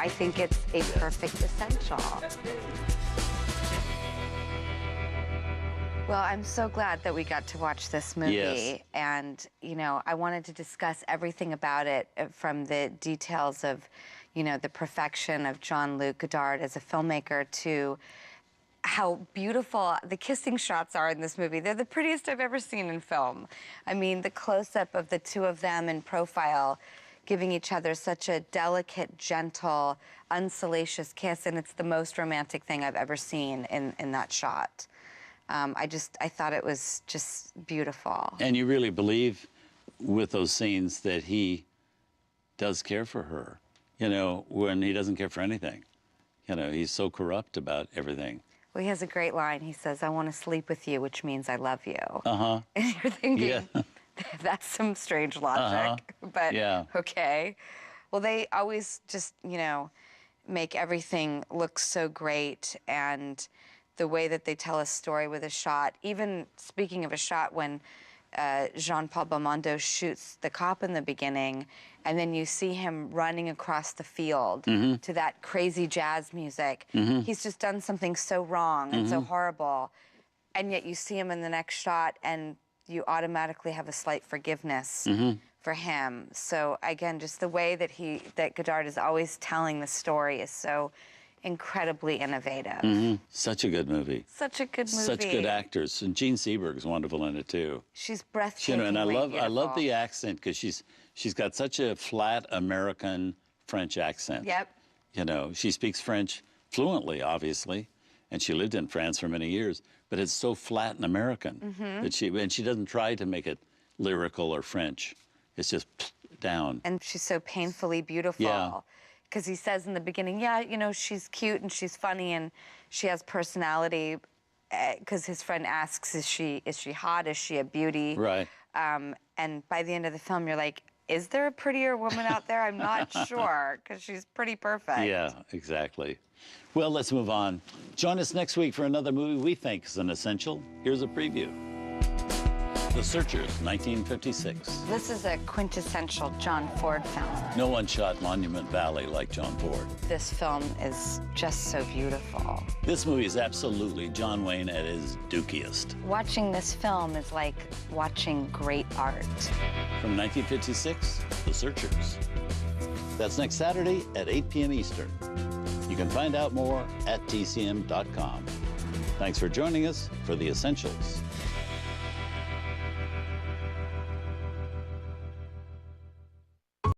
I think it's a perfect essential. Well, I'm so glad that we got to watch this movie. Yes. And, you know, I wanted to discuss everything about it from the details of, you know, the perfection of Jean-Luc Godard as a filmmaker to how beautiful the kissing shots are in this movie. They're the prettiest I've ever seen in film. I mean, the close-up of the two of them in profile, giving each other such a delicate, gentle, unsalacious kiss, and it's the most romantic thing I've ever seen in that shot. I thought it was just beautiful. And you really believe with those scenes that he does care for her, you know, when he doesn't care for anything. You know, he's so corrupt about everything. Well, he has a great line. He says, "I want to sleep with you, which means I love you." Uh-huh. And you're thinking, Yeah. that's some strange logic, but yeah. Okay. Well, they always just, you know, make everything look so great, and the way that they tell a story with a shot, even speaking of a shot, when Jean-Paul Belmondo shoots the cop in the beginning, and then you see him running across the field to that crazy jazz music. He's just done something so wrong and so horrible, and yet you see him in the next shot, and you automatically have a slight forgiveness for him. So again, just the way that Godard is always telling the story is so incredibly innovative. Such a good movie. Such a good movie. Such good actors, and Jean Seberg's wonderful in it too. She's breathtakingly You know, and I beautiful. love the accent because she's got such a flat American French accent. Yep. You know, she speaks French fluently, obviously, and she lived in France for many years. But it's so flat and American that she doesn't try to make it lyrical or French. It's just down. And she's so painfully beautiful. Yeah. Because he says in the beginning, yeah, you know, she's cute and she's funny and she has personality. Because his friend asks, is she hot? Is she a beauty? Right. And by the end of the film, you're like, is there a prettier woman out there? I'm not sure, because she's pretty perfect. Yeah, exactly. Well, let's move on. Join us next week for another movie we think is an essential. Here's a preview. The Searchers, 1956. This is a quintessential John Ford film. No one shot Monument Valley like John Ford. This film is just so beautiful. This movie is absolutely John Wayne at his dookiest. Watching this film is like watching great art. From 1956, The Searchers. That's next Saturday at 8 p.m. Eastern. You can find out more at tcm.com. Thanks for joining us for The Essentials.